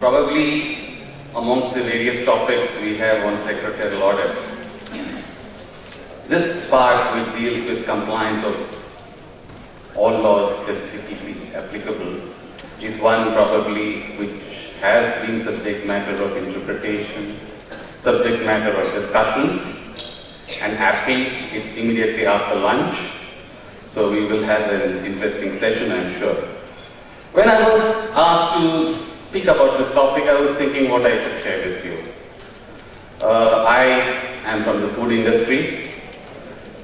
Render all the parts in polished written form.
Probably amongst the various topics we have on secretarial audit, this part which deals with compliance of all laws specifically applicable is one probably which has been subject matter of interpretation, subject matter of discussion, and happily it's immediately after lunch, so we will have an interesting session, I'm sure. When I was asked to speak about this topic, I was thinking what I should share with you. I am from the food industry.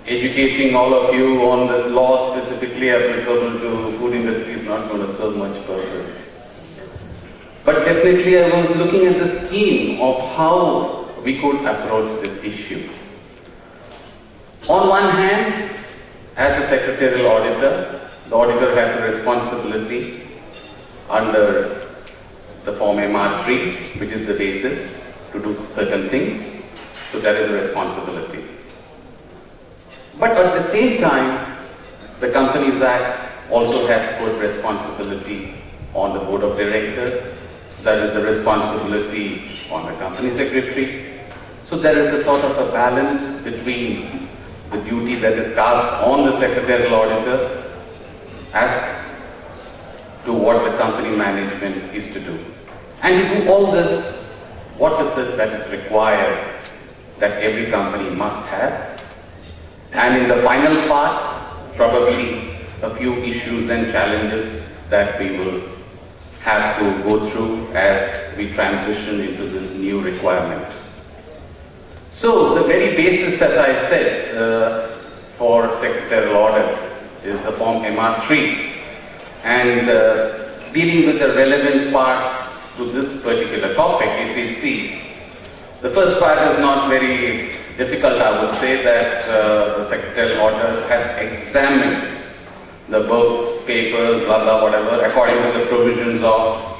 Educating all of you on this law specifically applicable to food industry is not going to serve much purpose. But definitely I was looking at the scheme of how we could approach this issue. On one hand, as a secretarial auditor, the auditor has a responsibility under the form MR3, which is the basis to do certain things. So there is a responsibility. But at the same time, the Companies Act also has put responsibility on the board of directors. There is the responsibility on the company secretary. So there is a sort of a balance between the duty that is cast on the secretarial auditor as to what the company management is to do. And to do all this, what is it that is required that every company must have? And in the final part, probably a few issues and challenges that we will have to go through as we transition into this new requirement. So the very basis, as I said, for secretarial audit is the form MR3, and dealing with the relevant parts to this particular topic, if we see, the first part is not very difficult. I would say that the secretarial auditor has examined the books, papers, blah blah whatever, according to the provisions of,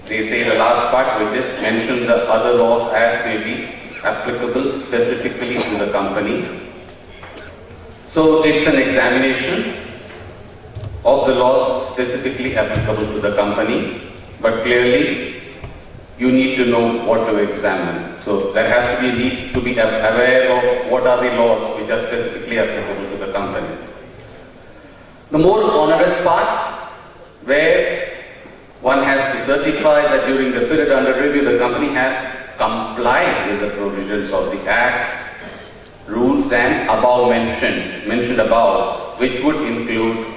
they say the last part, which is mention the other laws as may be applicable specifically to the company. So it's an examination of the laws specifically applicable to the company, but clearly you need to know what to examine. So there has to be need to be aware of what are the laws which are specifically applicable to the company. The more onerous part, where one has to certify that during the period under review the company has complied with the provisions of the Act, rules and above mentioned above, which would include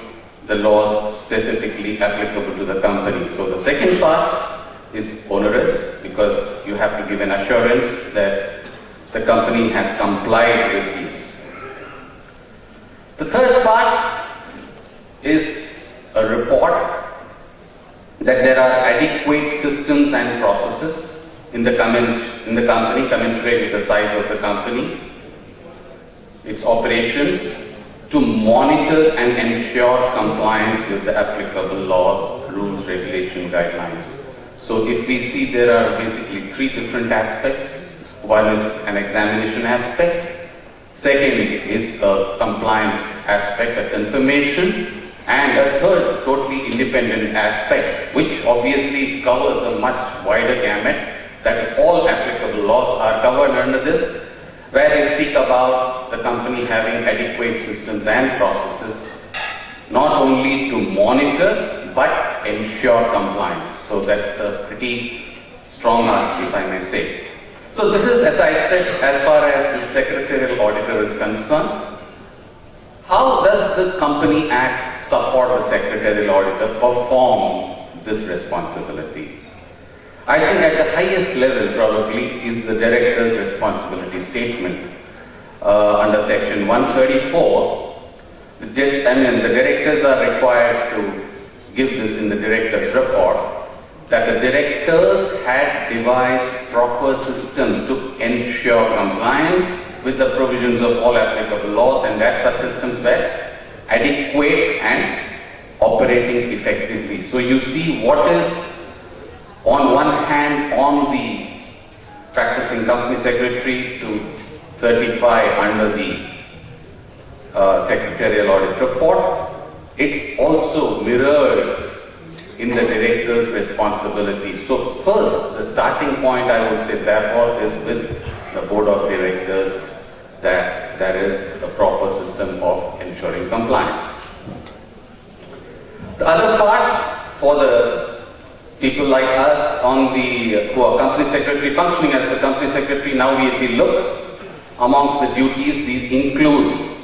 the laws specifically applicable to the company. So the second part is onerous because you have to give an assurance that the company has complied with these. The third part is a report that there are adequate systems and processes in the company commensurate with the size of the company, its operations, to monitor and ensure compliance with the applicable laws, rules, regulation, guidelines. So if we see, there are basically three different aspects. One is an examination aspect, second is a compliance aspect, a confirmation, and a third totally independent aspect, which obviously covers a much wider gamut. That is, all applicable laws are covered under this, where they speak about the company having adequate systems and processes, not only to monitor, but ensure compliance. So that's a pretty strong ask, if I may say. So this is, as I said, as far as the secretarial auditor is concerned. How does the Company Act support the secretarial auditor perform this responsibility? I think at the highest level probably is the director's responsibility statement. Under section 134, the directors are required to give this in the director's report, that the directors had devised proper systems to ensure compliance with the provisions of all applicable laws, and that such systems were adequate and operating effectively. So you see what is on one hand on the practicing company secretary to certify under the secretarial audit report. It's also mirrored in the director's responsibility. So second point I would say therefore is with the board of directors that there is a proper system of ensuring compliance. The other part for the people like us who are company secretary, functioning as the company secretary, now if we look amongst the duties, these include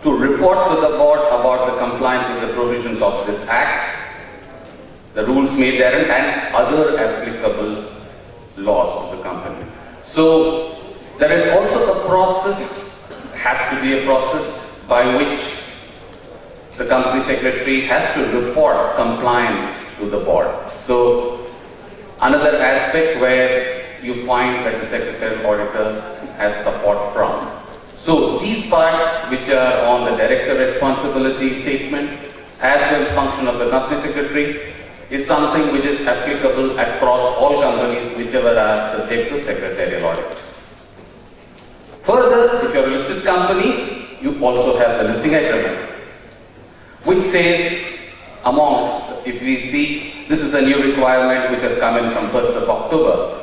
to report to the board about the compliance with the provisions of this act, the rules made therein, and other applicable laws of the company. So there is also a process, has to be a process by which the company secretary has to report compliance to the board. So another aspect where you find that the secretarial auditor has support from. So these parts which are on the director responsibility statement as well as function of the company secretary is something which is applicable across all companies whichever are subject to secretarial audit. Further, if you're a listed company, you also have the listing agreement, which says amongst, if we see, this is a new requirement which has come in from 1st of October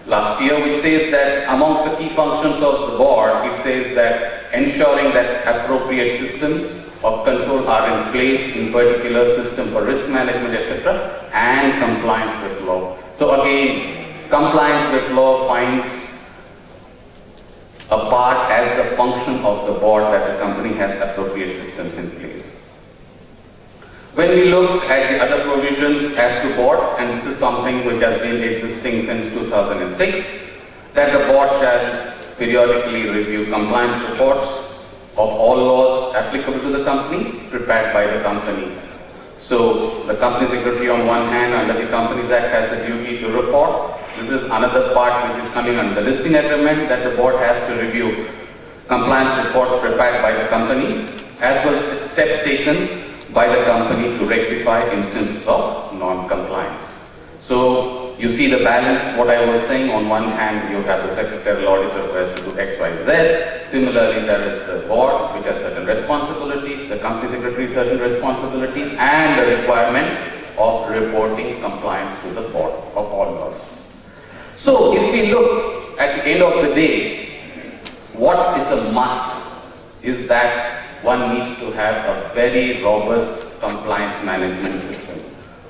last year, which says that amongst the key functions of the board, it says that ensuring that appropriate systems of control are in place, in particular system for risk management, etc., and compliance with law. So again, compliance with law finds a part as the function of the board that the company has appropriate systems in place. When we look at the other provisions as to board, and this is something which has been existing since 2006, that the board shall periodically review compliance reports of all laws applicable to the company, prepared by the company. So the company secretary on one hand under the Companies Act has a duty to report. This is another part which is coming under the listing agreement, that the board has to review compliance reports prepared by the company, as well as steps taken by the company to rectify instances of non-compliance. So you see the balance, what I was saying, on one hand you have the secretarial auditor who has to do X, Y, Z. Similarly, there is the board which has certain responsibilities, the company secretary certain responsibilities, and the requirement of reporting compliance to the board of all laws. So if we look at the end of the day, what is a must is that one needs to have a very robust compliance management system.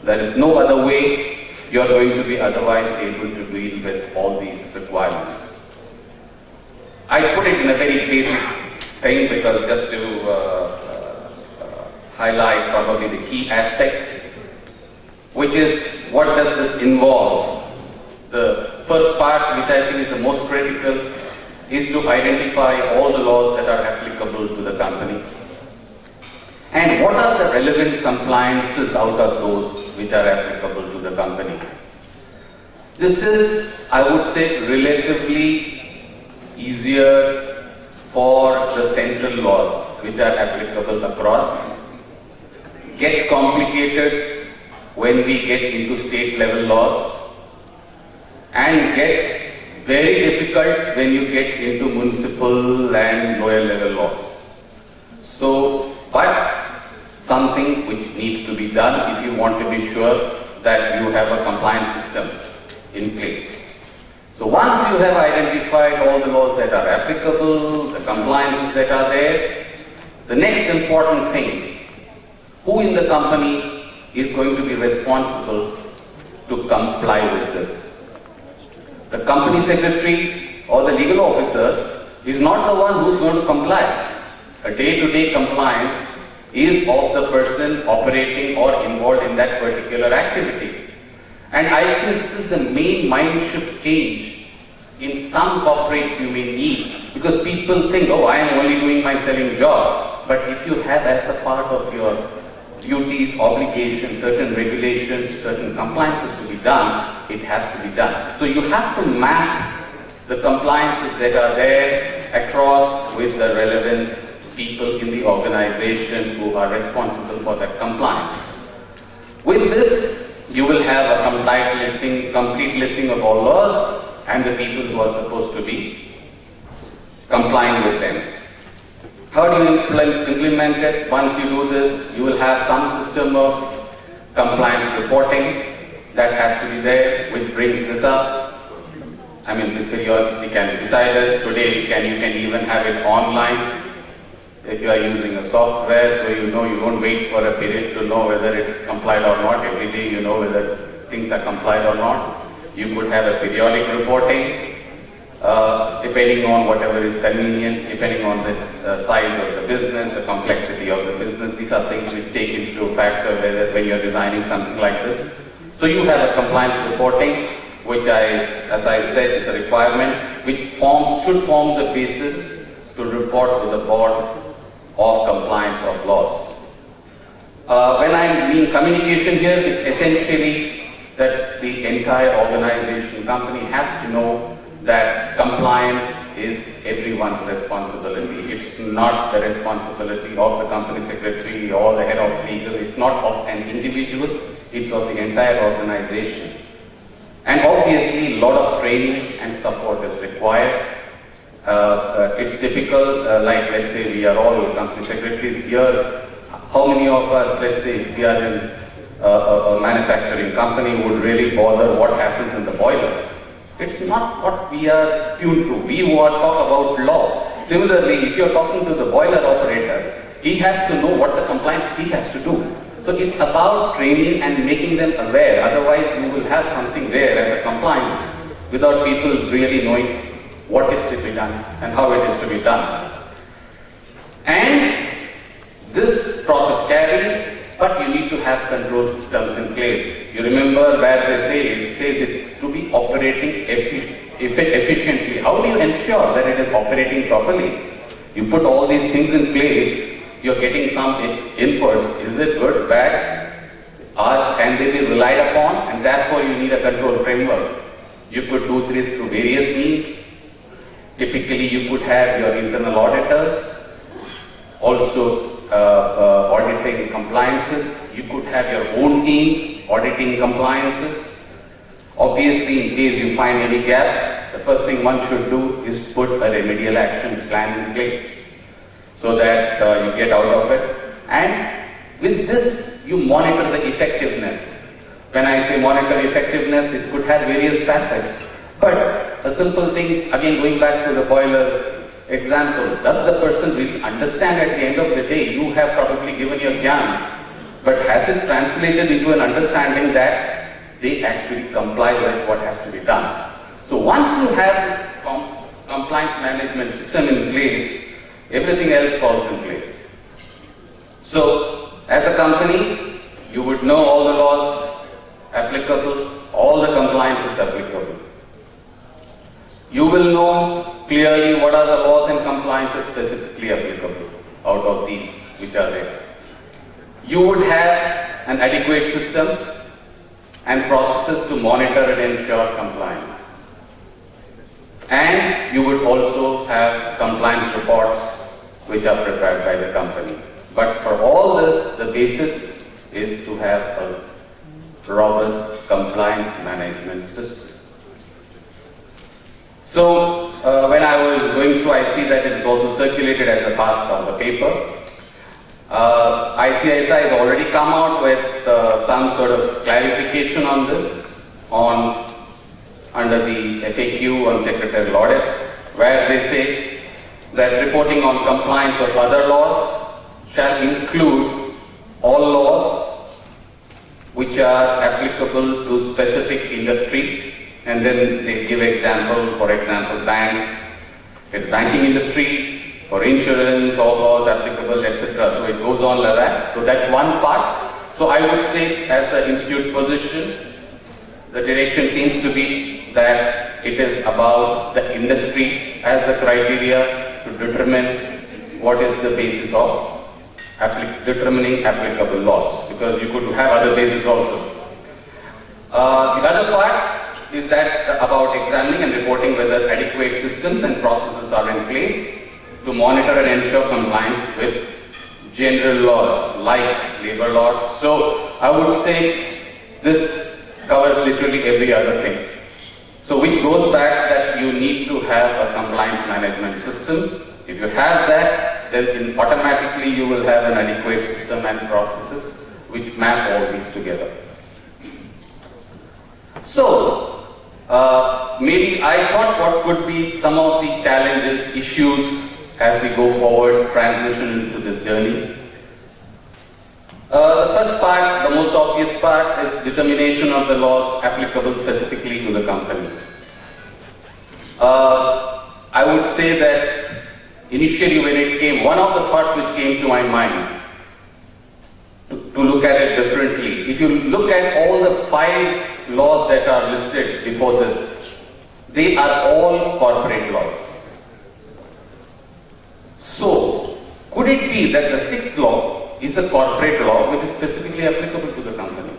There is no other way you are going to be otherwise able to deal with all these requirements. I put it in a very basic thing because just to highlight probably the key aspects, which is what does this involve. The first part, which I think is the most critical, is to identify all the laws that are applicable to the company. And what are the relevant compliances out of those which are applicable to the company? This is, I would say, relatively easier for the central laws which are applicable across. Gets complicated when we get into state level laws, and gets very difficult when you get into municipal and lower level laws. So, but something which needs to be done if you want to be sure that you have a compliance system in place. So once you have identified all the laws that are applicable, the compliances that are there, the next important thing, who in the company is going to be responsible to comply with this? The company secretary or the legal officer is not the one who is going to comply. A day-to-day compliance is of the person operating or involved in that particular activity. And I think this is the main mind shift change in some corporates you may need, because people think, oh, I am only doing my selling job. But if you have as a part of your duties, obligations, certain regulations, certain compliances to be done, it has to be done. So you have to map the compliances that are there across with the relevant people in the organization who are responsible for that compliance. With this, you will have a complete listing of all laws and the people who are supposed to be complying with them. How do you implement it? Once you do this, you will have some system of compliance reporting that has to be there, which brings this up. I mean, the periodicity can be decided. Today, you can even have it online if you are using a software, so you don't wait for a period to know whether it's complied or not. Every day you know whether things are complied or not. You could have a periodic reporting, depending on whatever is convenient, depending on the size of the business, the complexity of the business. These are things which take into factor when you're designing something like this. So you have a compliance reporting, which as I said, is a requirement, which should form the basis to report to the board of compliance of laws. When I mean communication here, it's essentially that the entire organization, company has to know that compliance is everyone's responsibility. It's not the responsibility of the company secretary or the head of legal. It's not of an individual, it's of the entire organization. And obviously, a lot of training and support is required. It's typical, like let's say we are all company secretaries here. How many of us, let's say if we are in a manufacturing company, would really bother what happens in the boiler? It's not what we are tuned to. We talk about law. Similarly, if you're talking to the boiler operator, he has to know what the compliance he has to do. So it's about training and making them aware. Otherwise, you will have something there as a compliance without people really knowing what is to be done and how it is to be done. And this process carries, but you need to have control systems in place. You remember where it says it's to be operating efficiently. How do you ensure that it is operating properly? You put all these things in place, you're getting some inputs. Is it good, bad? Can they be relied upon? And therefore you need a control framework. You could do this through various means. Typically, you could have your internal auditors, also auditing compliances. You could have your own teams auditing compliances. Obviously, in case you find any gap, the first thing one should do is put a remedial action plan in place so that you get out of it. And with this, you monitor the effectiveness. When I say monitor effectiveness, it could have various facets. But a simple thing, again going back to the boiler example, does the person really understand at the end of the day? You have probably given your gyan, but has it translated into an understanding that they actually comply with what has to be done? So once you have this compliance management system in place, everything else falls in place. So as a company, you would know all the laws applicable, all the compliances applicable. You will know clearly what are the laws and compliances specifically applicable out of these which are there. You would have an adequate system and processes to monitor and ensure compliance. And you would also have compliance reports which are prepared by the company. But for all this, the basis is to have a robust compliance management system. So when I was going through, I see that it is also circulated as a part of the paper. ICISI has already come out with some sort of clarification on this under the FAQ on secretarial audit, where they say that reporting on compliance of other laws shall include all laws which are applicable to specific industry. And then they give example, for example, banks, it's banking industry, for insurance, all laws applicable, etc. So it goes on like that. So that's one part. So I would say, as an institute position, the direction seems to be that it is about the industry as the criteria to determine what is the basis of determining applicable laws, because you could have other bases also. The other part is that about examining and reporting whether adequate systems and processes are in place to monitor and ensure compliance with general laws like labor laws. So I would say this covers literally every other thing. So which goes back that you need to have a compliance management system. If you have that, then automatically you will have an adequate system and processes which map all these together. So, maybe I thought what could be some of the challenges, issues as we go forward, transition into this journey. The first part, the most obvious part, is determination of the laws applicable specifically to the company. I would say that initially when it came, one of the thoughts which came to my mind to look at it differently, if you look at all the 5 laws that are listed before this, they are all corporate laws. So, could it be that the 6th law is a corporate law which is specifically applicable to the company?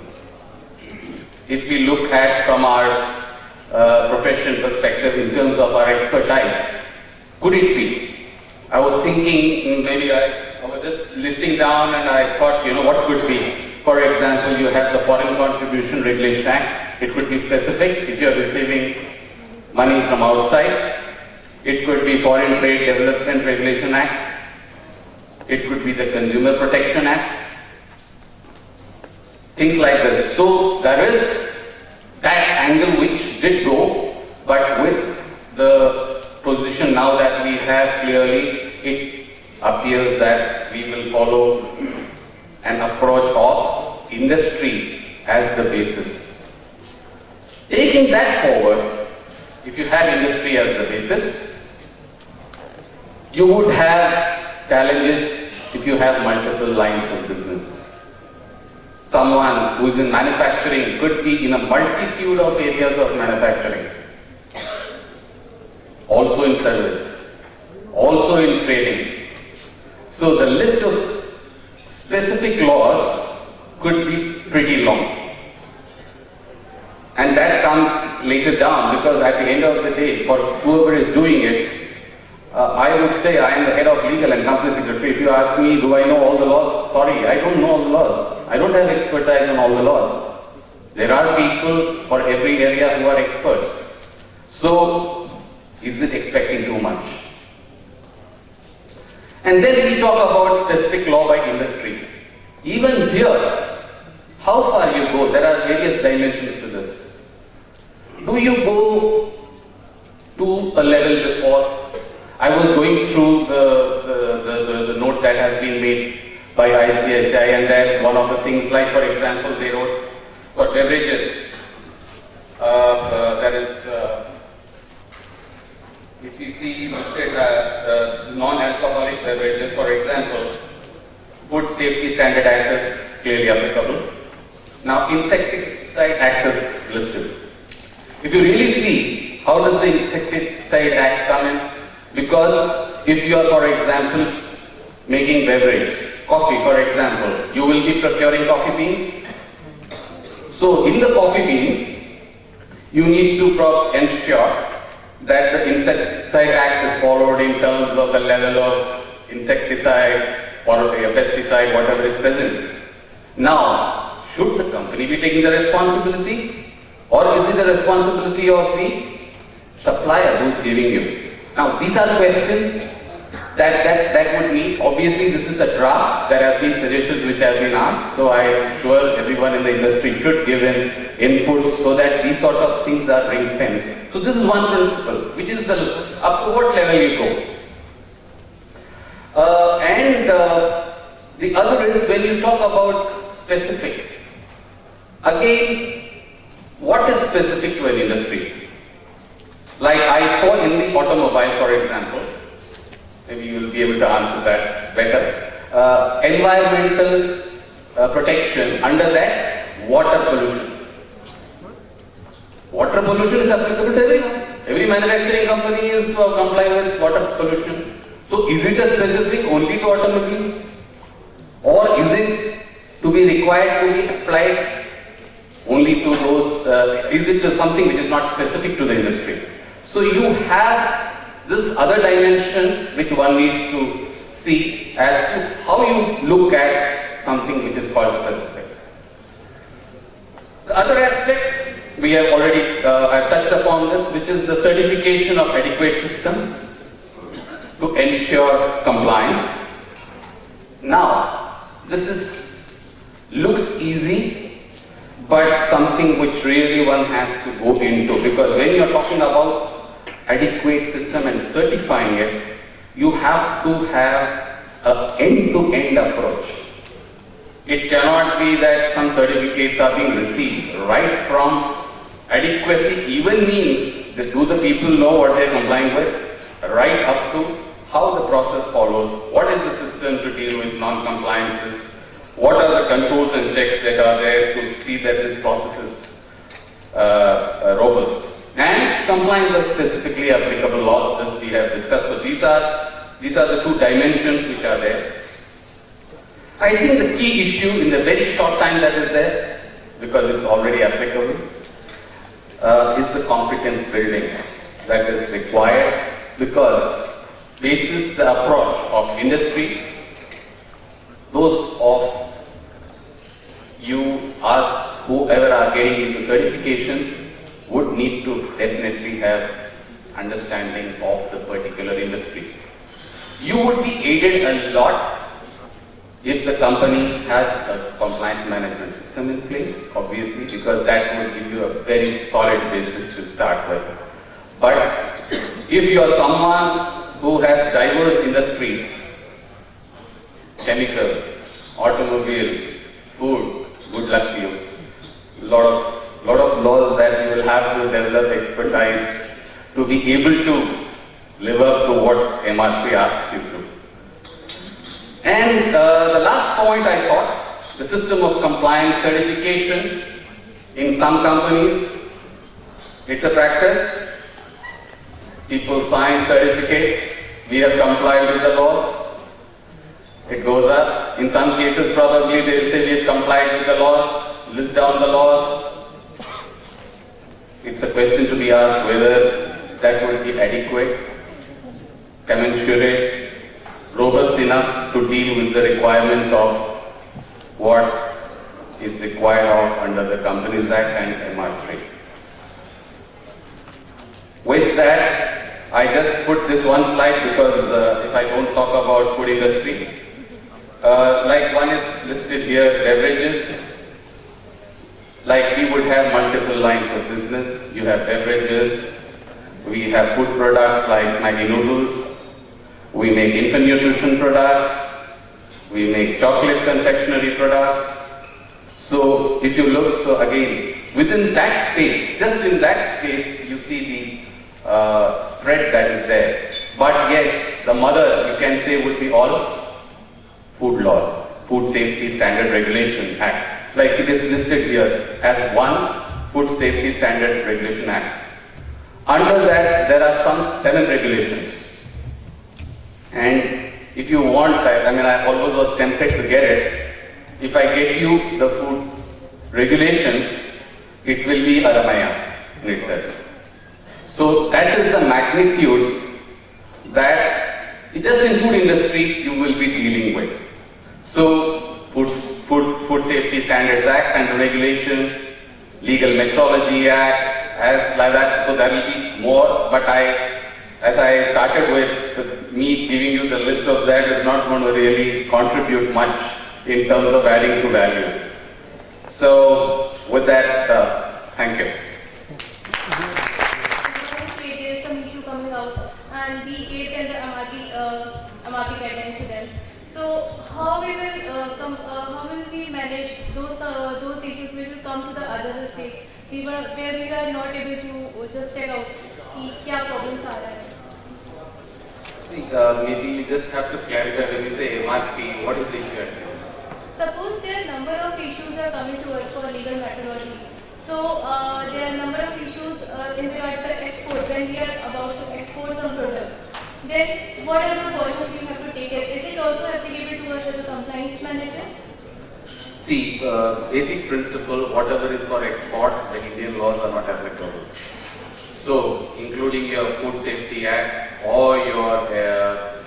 If we look at from our profession perspective in terms of our expertise, could it be? I was thinking, maybe I was just listing down and I thought, what could be? For example, you have the Foreign Contribution Regulation Act. It could be specific if you are receiving money from outside. It could be Foreign Trade Development Regulation Act. It could be the Consumer Protection Act. Things like this. So there is that angle which did go, but with the position now that we have clearly, it appears that we will follow an approach of industry as the basis. Taking that forward, if you have industry as the basis, you would have challenges if you have multiple lines of business. Someone who is in manufacturing could be in a multitude of areas of manufacturing, also in service, also in trading. So the list of specific laws could be pretty long. And that comes later down, because at the end of the day, for whoever is doing it, I would say I am the head of legal and company secretary. If you ask me, do I know all the laws? Sorry, I don't know all the laws. I don't have expertise on all the laws. There are people for every area who are experts. So, is it expecting too much? And then we talk about specific law by industry. Even here, how far you go, there are various dimensions to this. Do you go to a level before? I was going through the note that has been made by ICICI, and then one of the things, like for example, they wrote for beverages, there is, if you see listed non-alcoholic beverages, for example, Food Safety Standard Act is clearly applicable. Now, Insecticide Act is listed. If you really see, how does the Insecticide Act come in? Because if you are, for example, making beverage, coffee for example, you will be procuring coffee beans. So in the coffee beans, you need to ensure that the Insecticide Act is followed in terms of the level of insecticide or pesticide, whatever is present. Now, should the company be taking the responsibility, or is it the responsibility of the supplier who is giving you? Now, these are questions that would need. Obviously, this is a draft. There have been suggestions which have been asked, so I am sure everyone in the industry should give in inputs so that these sort of things are ring-fenced. So this is one principle, which is up to what level you go. The other is when you talk about specific. Again, what is specific to an industry? Like I saw in the automobile, for example, maybe you will be able to answer that better. Environmental protection, under that, water pollution. Water pollution is applicable to everyone. Every manufacturing company is complying with water pollution. So is it a specific only to automobile? Or is it to be required to be applied only to those, is it something which is not specific to the industry? So you have this other dimension which one needs to see as to how you look at something which is called specific. The other aspect, we have already touched upon this, which is the certification of adequate systems to ensure compliance. Now, this looks easy, but something which really one has to go into, because when you're talking about adequate system and certifying it, you have to have an end-to-end approach. It cannot be that some certificates are being received right from adequacy, even means that do the people know what they're complying with, right up to how the process follows, what is the system to deal with non-compliances, what are the controls and checks that are there to see that this process is robust, and compliance of specifically applicable laws. This we have discussed. So these are the two dimensions which are there. I think the key issue in the very short time that is there, because it's already applicable, is the competence building that is required, because this is the approach of industry. Those of you, us, whoever are getting into certifications would need to definitely have understanding of the particular industry. You would be aided a lot if the company has a compliance management system in place, obviously, because that will give you a very solid basis to start with. But if you are someone who has diverse industries, chemical, automobile, food, good luck to you. Lot of laws that you will have to develop expertise to be able to live up to what MR3 asks you to. And the last point I thought, the system of compliance certification in some companies, it's a practice. People sign certificates, we have complied with the laws, it goes up. In some cases probably they will say we have complied with the laws, list down the laws. It's a question to be asked whether that would be adequate, commensurate, robust enough to deal with the requirements of what is required of under the Companies Act and MR3. With that, I just put this one slide because if I don't talk about food industry, like one is listed here, beverages. Like we would have multiple lines of business. You have beverages, we have food products like Maggi noodles, we make infant nutrition products, we make chocolate confectionery products. So if you look, so again, within that space, just in that space, you see the spread that is there. But yes, the mother, you can say, would be all food laws, Food Safety Standard Regulation Act. Like it is listed here as one Food Safety Standard Regulation Act. Under that, there are some 7 regulations. And if you want, I almost was tempted to get it. If I get you the food regulations, it will be a Ramayana in itself. So that is the magnitude that just in food industry you will be dealing with. So Food Safety Standards Act and Regulation, Legal Metrology Act, as like that. So there will be more. But as I started with, me giving you the list of that is not going to really contribute much in terms of adding to value. So with that, thank you. There is some issue coming out, and we gave them the MRP guidelines to them. So how we manage those issues which will come to the other state, where we were not able to just check out what problems are. See, maybe you just have to clarify when you say MRP, what is the issue? Suppose there are number of issues are coming to us for legal methodology. So there are number of issues in regard to export when we are about to export some product. Then what are the cautions we have to take? Is it also applicable to us as a compliance manager? See, basic principle, whatever is for export, the Indian laws are not applicable. So, including your Food Safety Act or your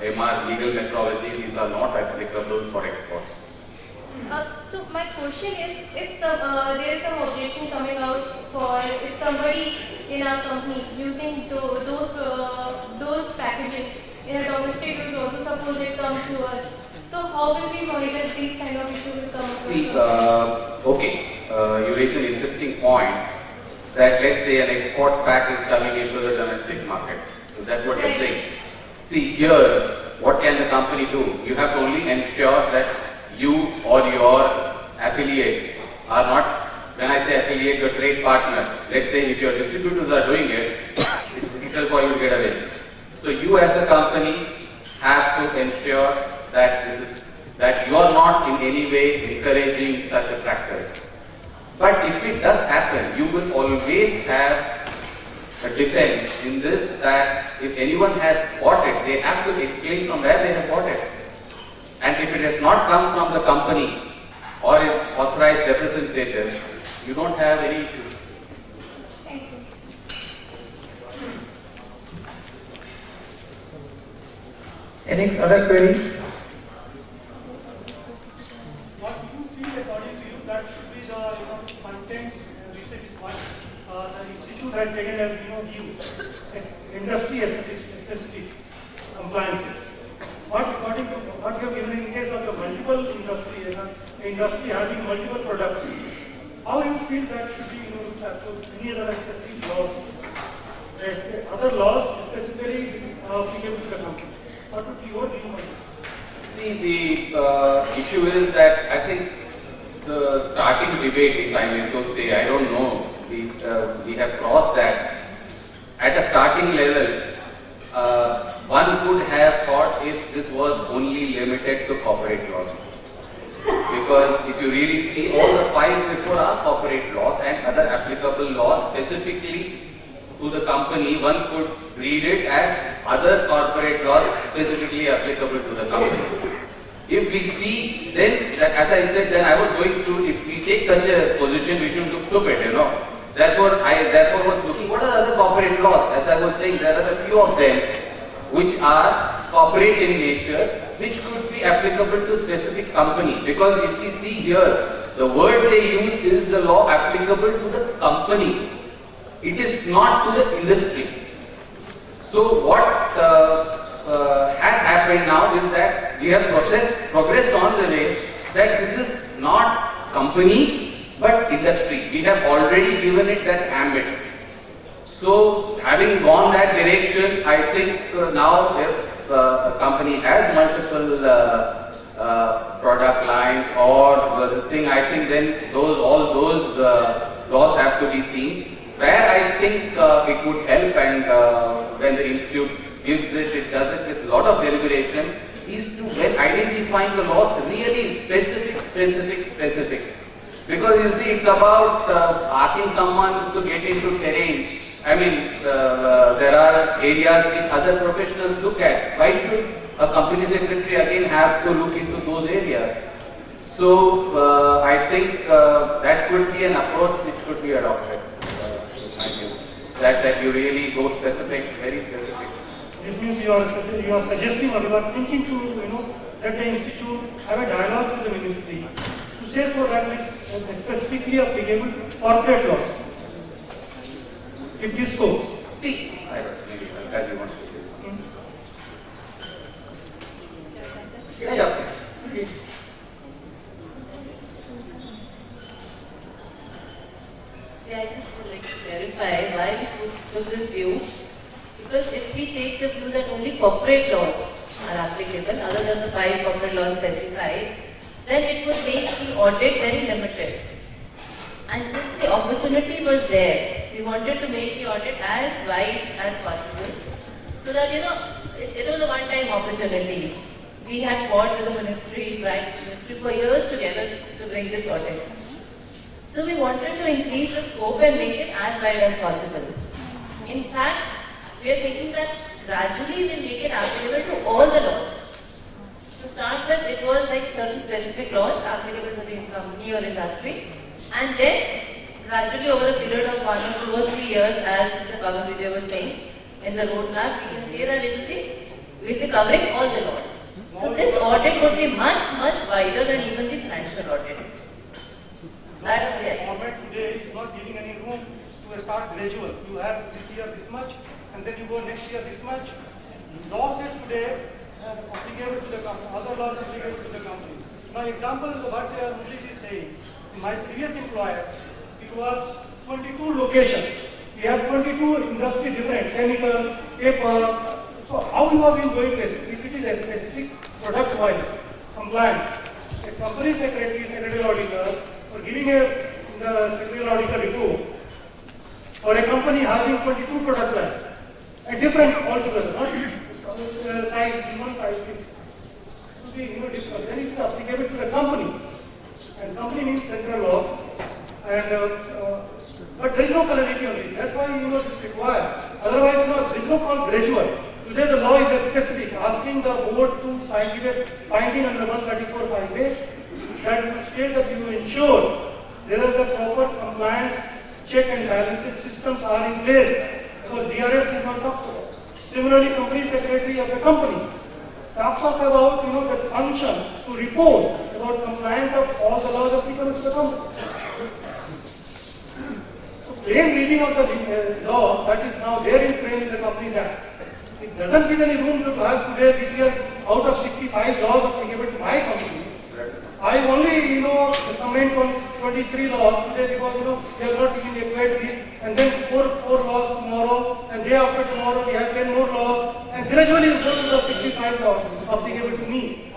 MR legal metrology, these are not applicable for exports. So my question is, if there is some objection coming out for if somebody in our company using those packaging in a domestic use also, suppose it comes to us. So how will we monitor these kind of issues will come up? See, okay. you raise an interesting point that let's say an export pack is coming into the domestic market. So that's what you're saying. See here, what can the company do? You have to only ensure that you or your affiliates are not, when I say affiliate, your trade partners. Let's say if your distributors are doing it, it's difficult for you to get away. So you as a company have to ensure that you are not in any way encouraging such a practice. But if it does happen, you will always have a defense in this, that if anyone has bought it, they have to explain from where they have bought it. And if it has not come from the company or its authorized representative, you don't have any issue. Thank you. Any other queries? What do you feel, according to you, that should be the content research is what the institute has taken as view, as industry specific compliances. What, according to what you have given in case of your multiple industry having multiple products, how you feel that should be looked at? So any other specific laws, other laws specifically applicable to the company. What would be your view on this? See, the issue is that I think the starting debate, if I may so say, I don't know, we have crossed that. At a starting level, one could have thought if this was only limited to corporate laws. Because if you really see, all the five before are corporate laws and other applicable laws specifically to the company, one could read it as other corporate laws specifically applicable to the company. If we see, then, as I said, then I was going through, if we take such a position, we should look stupid, Therefore, I was looking, what are the other corporate laws? As I was saying, there are a few of them which are corporate in nature, which could be applicable to specific company. Because if we see here, the word they use is the law applicable to the company. It is not to the industry. So what has happened now is that we have progressed on the way that this is not company but industry. We have already given it that ambit. So having gone that direction, I think now if a company has multiple product lines or this thing, I think then all those laws have to be seen. Where I think it would help, and when the institute gives it does it with a lot of deliberation, is to, when identifying the laws, really specific. Because you see, it's about asking someone to get into terrains. I mean, there are areas which other professionals look at. Why should a company secretary again have to look into those areas? So I think that could be an approach which could be adopted. That you really go specific, very specific. This means you are suggesting or you are thinking to that the institute have a dialogue with the ministry to say so that it's specifically applicable to corporate laws. If this so. See, maybe Kaji wants to say something. Yeah, please. Okay. See, I just would like to clarify why we took this view. Because if we take the view that only corporate laws are applicable, other than the 5 corporate laws specified, then it would make the audit very limited. And since the opportunity was there, we wanted to make the audit as wide as possible, so that it was a one-time opportunity. We had fought with the ministry for years together to bring this audit. So we wanted to increase the scope and make it as wide as possible. In fact, we are thinking that gradually we'll make it applicable to all the laws. To start with, it was like certain specific laws applicable to the company or industry, and then gradually over a period of 1 or 2 or 3 years, as Mr. Pavan Vijay was saying, in the roadmap, we can say that we'll be covering all the laws. So this audit would be much wider than even the financial audit. That was the idea. Format today is not giving any room to start gradual. You have this year this much, and then you go next year this much. Law says today applicable to the company, other laws applicable to the company. Now, example of what Mulish is saying, my previous employer, it was 22 locations. We have 22 industry different, chemical, paper. So how you have been doing this? If it is a specific product-wise compliance, a company secretary, secretarial auditor, for giving the secretarial auditor report for a company having 22 product lines and different altogether, not size, one size, to be different. Then it's applicable to the company, and company means central law, and but there is no clarity on this. That's why this is required. Otherwise, there is no called gradual. Today the law is specific, asking the board to give a finding under 134(5)(a) that will state that you ensure there are the proper compliance check and balancing systems are in place, because DRS is not talked about. Similarly, company secretary of the company talks about the function to report about compliance of all the laws applicable to the company. So plain reading of the law that is now there in frame in the Companies Act, it doesn't give any room to have today this year out of 65 laws applicable to my company. I only comment on 23 laws today because they are not even equate, and then four laws tomorrow, and day after tomorrow we have 10 more laws, and gradually we go to the 65 laws applicable to me.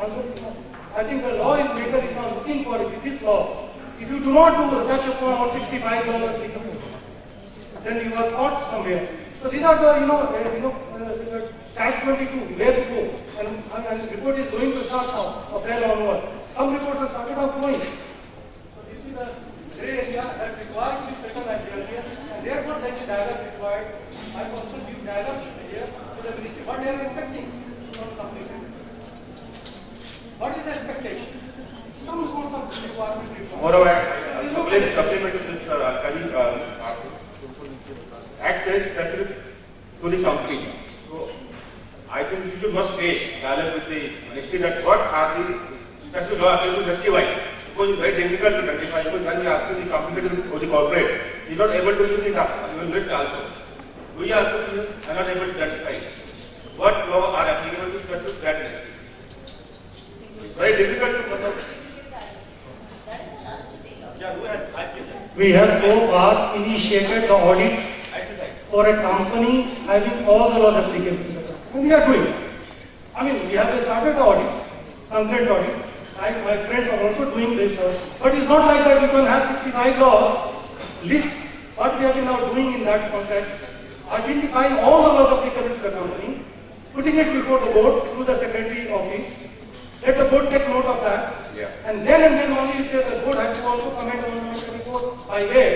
I think the law maker is now looking for this law. If you do not touch upon all 65 laws applicable, then you are caught somewhere. So these are the catch 22 where to go, and the report is going to start now, April onward. Some reports have started off flowing. So this is the gray area that requires to be settled like earlier, and therefore there is dialogue required. I also view dialogue should be here to the ministry. What they are expecting from the company sector? What is the expectation? Some sort of requirement required. Moreover, supplement to this, Act is specific to the company. So I think you should not stay dialogue with the ministry that what are the specific law applicable to STY, because it's very difficult to identify, because when we ask the company or the corporate, he is not able to do the even list also. We also are not able to identify what law are applicable to specific that industry. It's very difficult to know. Yeah, go ahead. I see that. We have so far initiated the audit for a company having all the laws applicable to the company. And we are doing it. I mean, we have started the audit, concurrent audit. My friends are also doing this, but it's not like that we can have 65 laws, list what we have been now doing in that context, identifying all the laws applicable to the company, putting it before the board through the secretary office, let the board take note of that, and then only you say the board has to also comment on 124(5)(a),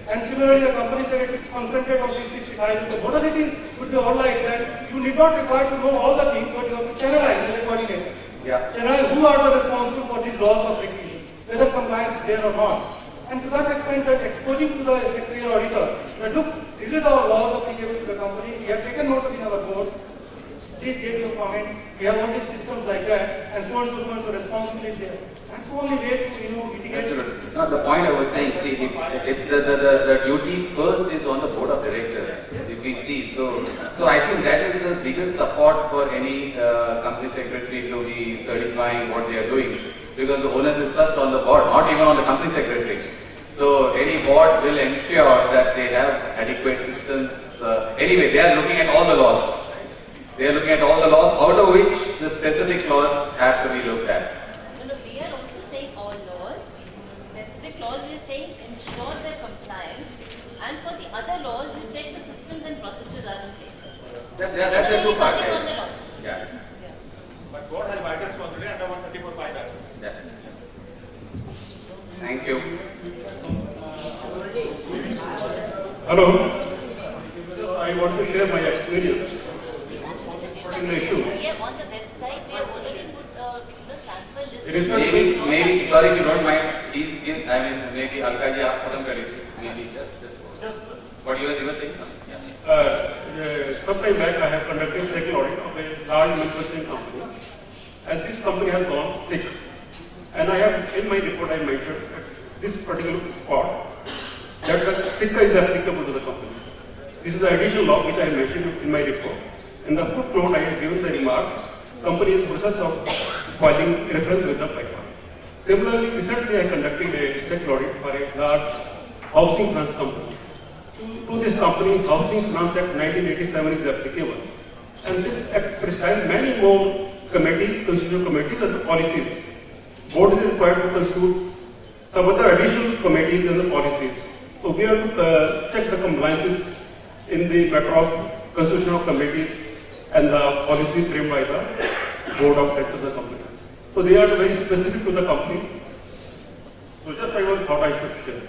and similarly the company secretary confronted on this 65. The modality would be all like that. You need not require to know all the things, but you have to channelize as a coordinator. Channel who are the responsible for these laws of recognition, whether compliance is there or not. And to that extent, that exposing to the secretarial auditor that look, this is our laws applicable to the company. We have taken note in our board. Please give your comment. We have all these systems like that, and so on and so on. So responsibility there. That's the only way to mitigate. No, the point I was saying, see, if the duty first is on the board of directors, if we see, so I think that is the biggest support for any company secretary to be certifying what they are doing, because the onus is first on the board, not even on the company secretary. So any board will ensure that they have adequate systems. Anyway, they are looking at all the laws. They are looking at all the laws, out of which the specific laws have to be looked at. No, we are also saying all laws. Specific laws, we are saying ensure their compliance, and for the other laws, you check the systems and processes are in place. That's the two part. On the laws. Yeah. But board has vital responsibility under 134(5). Yes. Thank you. Hello. I want to share my experience. Issue. Yeah, on the website, we have already put the sample list. It is Maybe, sorry if you don't mind, please give, maybe Alka ji, aap khatam kariye. Maybe just what you were saying? Yeah. Some time back, I have conducted a second audit of a large manufacturing company, and this company has gone sick. And I have, in my report, I mentioned at this particular spot that the SICA is applicable to the company. This is the additional law which I mentioned in my report. In the footnote, I have given the remark, company is in process of filing reference with the pipeline. Similarly, recently I conducted a check audit for a large housing finance company. To this company, Housing Finance Act 1987 is applicable. And this act prescribes many more committees, constitutional committees and the policies. Board is required to constitute some other additional committees and the policies. So we have to check the compliances in the matter of constitutional committees and the policies framed by the board of directors of the company. So they are very specific to the company. So just I one thought I should share.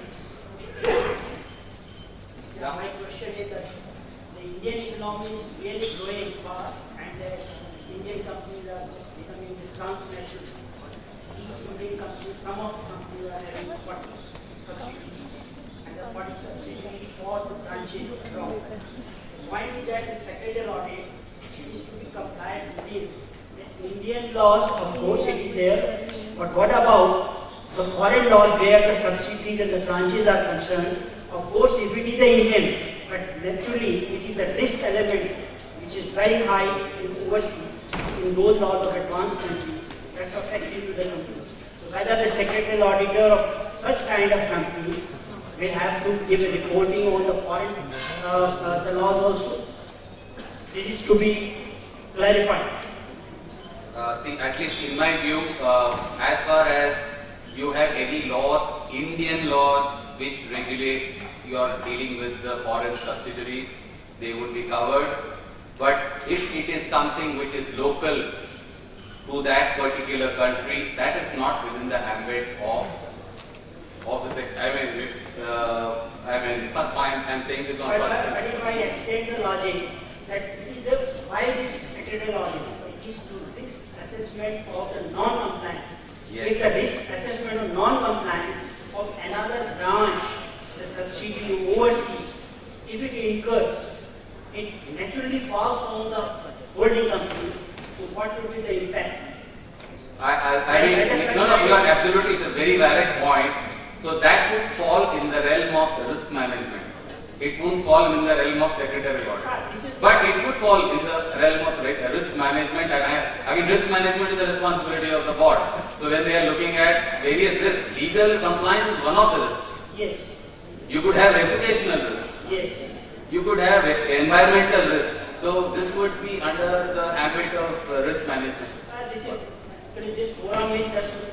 Yeah, my question is that the Indian economy is really growing fast and the Indian companies are becoming transnational. Each Indian company, some of the companies are having 40 subsidiaries and the 40 subsidiaries for the branches abroad. Why is that the secretarial audit is to be compliant with the Indian laws? Of course it is there, but what about the foreign laws where the subsidiaries and the branches are concerned? Of course, if it is the Indian, but naturally it is the risk element which is very high in overseas, in those laws of advanced countries, that's affecting to the companies. So whether the secretarial auditor of such kind of companies will have to give a reporting on the foreign the laws also. This is to be clarified. See, at least in my view, as far as you have any laws, Indian laws, which regulate your dealing with the foreign subsidiaries, they would be covered. But if it is something which is local to that particular country, that is not within the ambit of the sector. First point, I'm saying this on But first. if I extend the logic, that it is the, why this secretarial audit? It is to risk assessment of the non-compliance. Yes. If the risk assessment of non-compliance of another branch, the subsidiary overseas, if it incurs, it naturally falls on the holding company. So what would be the impact? I mean, no, you are absolutely, it's a very valid point. So that would fall in the realm of risk management. It won't fall in the realm of secretarial audit. But it would fall in the realm of risk management, and risk management is the responsibility of the board. So when they are looking at various risks, legal compliance is one of the risks. Yes. You could have reputational risks. Yes. You could have environmental risks. So this would be under the ambit of risk management. This forum is just to